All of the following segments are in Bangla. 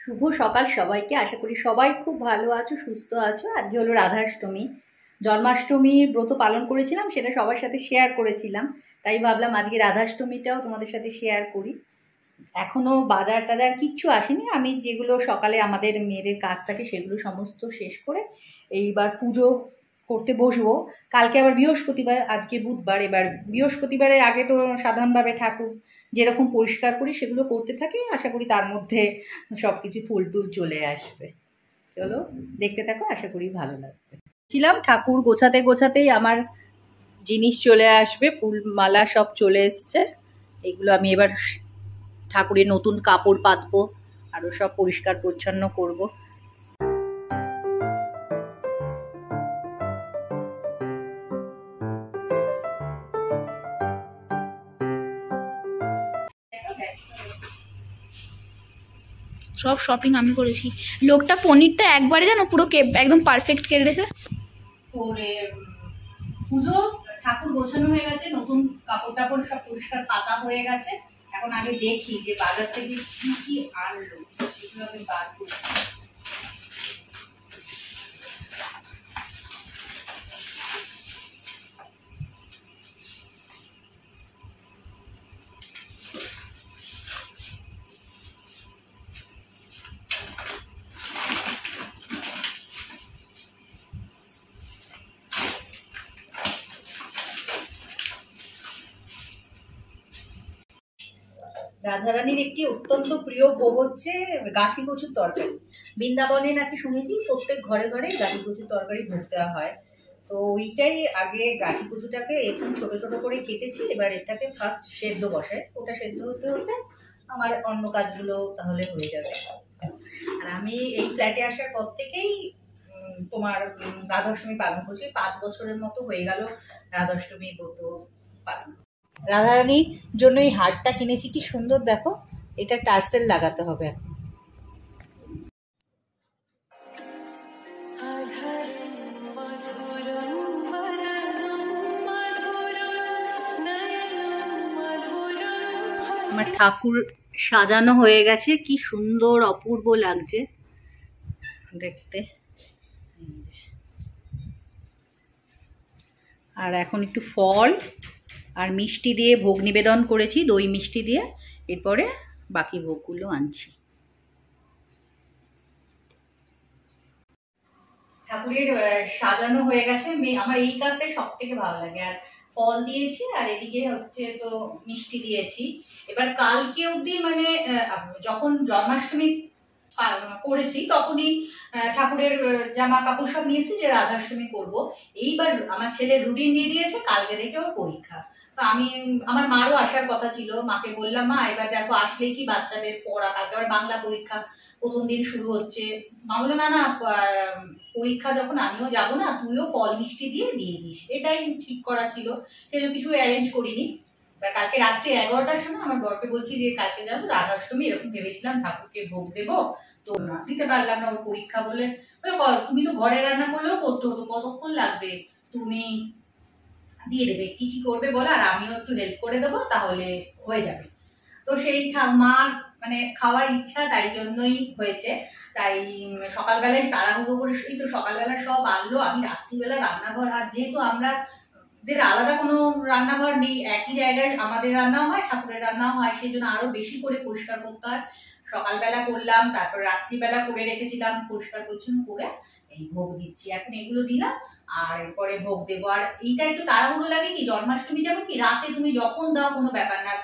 শুভ সকাল সবাইকে। আশা করি সবাই খুব ভালো আছো, সুস্থ আছো। আজকে হলো রাধাষ্টমী। জন্মাষ্টমীর ব্রত পালন করেছিলাম, সেটা সবার সাথে শেয়ার করেছিলাম। তাই ভাবলাম আজকে রাধাষ্টমীটাও তোমাদের সাথে শেয়ার করি। এখনো বাজার টাজার কিচ্ছু আসেনি। আমি যেগুলো সকালে আমাদের মেয়েদের কাজ থাকে সেগুলো সমস্ত শেষ করে এইবার পুজো করতে বসবো। কালকে আবার বৃহস্পতিবার, আজকে বুধবার। এবার বৃহস্পতিবারে আগে তো সাধারণভাবে ঠাকুর যেরকম পরিষ্কার করি সেগুলো করতে থাকি। আশা করি তার মধ্যে সব কিছু ফুল টুল চলে আসবে। চলো দেখতে থাকো, আশা করি ভালো লাগবে। ছিলাম ঠাকুর গোছাতে গোছাতেই আমার জিনিস চলে আসবে, ফুল মালা সব চলে এসছে। এগুলো আমি এবার ঠাকুরের নতুন কাপড় পাতবো, আরও সব পরিষ্কার পরিচ্ছন্ন করব। সব শপিং আমি করেছি। লোকটা পনিরটা একবারে জানো পুরো একদম পারফেক্ট কেটেছে। করে পুজো ঠাকুর গোছানো হয়ে গেছে, নতুন কাপড় টাপড় সব পরিষ্কার পাতা হয়ে গেছে। এখন আগে দেখি যে বাজার থেকে কি কি আনলো, সেগুলো আমি বার করি। রাধারানীর একটি অত্যন্ত প্রিয় ভোগ হচ্ছে গাঠি কচুর তরকারি। বৃন্দাবনে নাকি শুনেছি প্রত্যেক ঘরে ঘরে গাঠি কচুর তরকারি ভোগ দেওয়া হয়। তো ওইটাই আগে গাঠি কচুটাকে এরকম ছোট ছোট করে কেটেছি। এবার এটাকে ফার্স্ট সেদ্ধ বসায়, ওটা সেদ্ধ হতে হতে আমার অন্য কাজগুলো তাহলে হয়ে যাবে। আর আমি এই ফ্ল্যাটে আসার পর থেকেই তোমার রাধাষ্টমী পালন করছি। 5 বছরের মতো হয়ে গেল রাধাষ্টমী ব্রত পালন। রাধারানীর জন্য এই হারটা কিনেছি, কি সুন্দর দেখো। এটা টার্সেল লাগাতে হবে এখন। আমার ঠাকুর সাজানো হয়ে গেছে, কি সুন্দর অপূর্ব লাগছে দেখতে। আর এখন একটু ফল আর মিষ্টি দিয়ে ভোগ নিবেদন করেছি, দই মিষ্টি দিয়ে। এরপরে বাকি ভোগগুলো আনছি। ঠাকুরের সাজানো হয়ে গেছে। আমার এই কাজটাই সব থেকে ভালো লাগে। আর ফল দিয়েছি, আর এদিকে হচ্ছে তো মিষ্টি দিয়েছি। এবার কালকে অবধি মানে যখন জন্মাষ্টমী করেছি তখনই ঠাকুরের জামা কাপড় সব নিয়েছি যে রাধাষ্টমী করব। এইবার আমার ছেলে রুটিন দিয়ে দিয়েছে, কালকে থেকে ওর পরীক্ষা। তো আমার মারও আসার কথা ছিল। মাকে বললাম, মা এবার দেখো আসলেই কি বাচ্চাদের পড়া, কালকে আবার বাংলা পরীক্ষা প্রথম দিন শুরু হচ্ছে। মা বললো না না, পরীক্ষা যখন আমিও যাব না, তুইও ফল মিষ্টি দিয়ে দিস। এটাই ঠিক করা ছিল, সেজন্য কিছু অ্যারেঞ্জ করিনি। কালকে রাত্রে 11টার সময় আমার বরকে বলছি যে কালকে যাবো রাধাষ্টমী, এরকম ভেবেছিলাম ঠাকুরকে ভোগ দেবো, তো না দিতে পারলাম না, ওর পরীক্ষা বলে। তুমি তো ঘরে রান্না করলেও করতে হতো, কতক্ষণ লাগবে, তুমি দিয়ে দেবে, কি কি করবে বলো, আর আমিও একটু হেল্প করে দেবো, তাহলে হয়ে যাবে। তো সেই মার মানে খাওয়ার ইচ্ছা, তাই জন্যই হয়েছে। তাই সকালবেলায় তাড়াহুড়ো করে, এই তো সকালবেলা সব আনলো, আমি রাত্রিবেলা রান্নাঘর, আর যেহেতু আমাদের আলাদা কোনো রান্নাঘর নেই, একই জায়গায় আমাদের রান্না হয়, ঠাকুরের রান্না হয়, সেই জন্য আরো বেশি করে পরিষ্কার করতে হয়। সকালবেলা করলাম, তারপর রাত্রিবেলা করে রেখেছিলাম, পরিষ্কার পরিচ্ছন্ন করে এই ভোগ দিচ্ছি। এখন এগুলো দিলাম, আর এরপরে ভোগ দেবো। আর এইটা একটু তাড়াহুড়ো লাগে কি, জন্মাষ্টমী যেমন কি রাতে তুমি যখন দাও কোনো ব্যাপার না,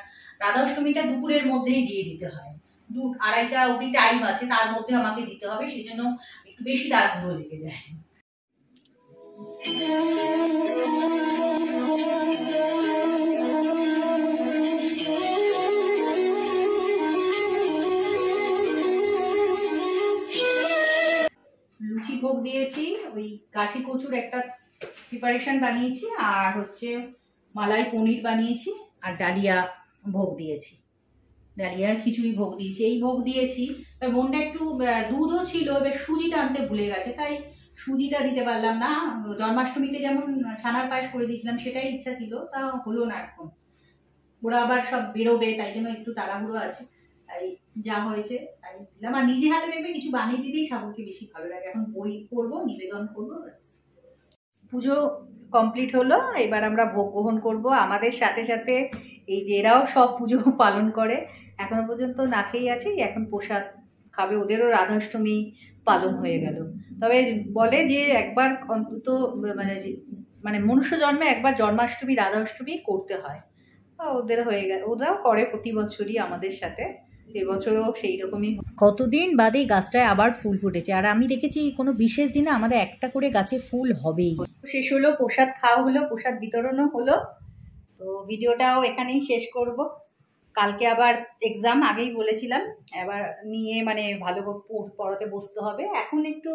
রাধাষ্টমীটা দুপুরের মধ্যেই দিয়ে দিতে হয়। 2-2:30 অব্দি টাইম আছে, তার মধ্যে আমাকে দিতে হবে, সেই জন্য একটু বেশি তাড়াহুড়ো লেগে যায়। লুচি ভোগ দিয়েছি, ওই কাঠি কচুর একটা প্রিপারেশন বানিয়েছি, আর হচ্ছে মালাই পনির বানিয়েছি, আর ডালিয়া ভোগ দিয়েছি। ডালিয়ার খিচুড়ি ভোগ দিয়েছি, এই ভোগ দিয়েছি। তার বোনটা একটু দুধও ছিল, এবার সুজিটা আনতে ভুলে গেছে, তাই সুজিটা দিতে পারলাম না। জন্মাষ্টমীতে যেমন ছানার পায়েস করে দিয়েছিলাম, সেটাই ইচ্ছা ছিল, তা হলো না। এখন ওরা আবার সব বেরোবে, তাই জন্য একটু তাড়াহুড়ো আছে, তাই যা হয়েছে তাই দিলাম। আর নিজে হাতে দেখবে কিছু বানিয়ে দিতেই ঠাকুরকে বেশি ভালো লাগে। এখন বই পড়বো, নিবেদন করবো, ব্যাস। পুজো কমপ্লিট হলো, এবার আমরা ভোগ গ্রহণ করব। আমাদের সাথে সাথে এই যে এরাও সব পুজো পালন করে, এখনো পর্যন্ত না খেয়েই আছে, এখন প্রসাদ খাবে। ওদেরও রাধাষ্টমী পালন হয়ে গেল। তবে বলে যে একবার অন্তত মানে মনুষ্য জন্মে একবার জন্মাষ্টমী রাধাষ্টমী করতে হয়। ওদের হয়ে গেল, ওরাও করে প্রতি বছরই আমাদের সাথে, এবছরও সেই রকমই। কতদিন বাদে গাছটায় আবার ফুল ফুটেছে। আর আমি দেখেছি কোনো বিশেষ দিনে আমাদের একটা করে গাছে ফুল হবেই। শেষ হলো, প্রসাদ খাওয়া হলো, প্রসাদ বিতরণও হলো। তো ভিডিওটাও এখানেই শেষ করব। কালকে আবার এক্সাম, আগেই বলেছিলাম, এবার নিয়ে মানে ভালো করে পড়াতে বসতে হবে। এখন একটু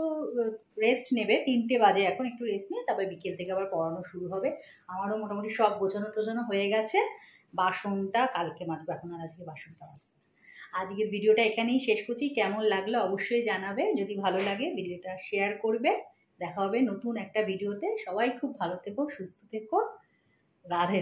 রেস্ট নেবে, 3টে বাজে, এখন একটু রেস্ট নিয়ে তারপরে বিকেল থেকে আবার পড়ানো শুরু হবে। আমারও মোটামুটি সব গোছানো টোছানো হয়ে গেছে। বাসনটা কালকে মাজবো, এখন আর আজকে বাসনটা মাজবো। আজকের ভিডিওটা এখানেই শেষ করছি। কেমন লাগলো অবশ্যই জানাবে, যদি ভালো লাগে ভিডিওটা শেয়ার করবে। দেখা হবে নতুন একটা ভিডিওতে। সবাই খুব ভালো থেকো, সুস্থ থেকো। রাধে।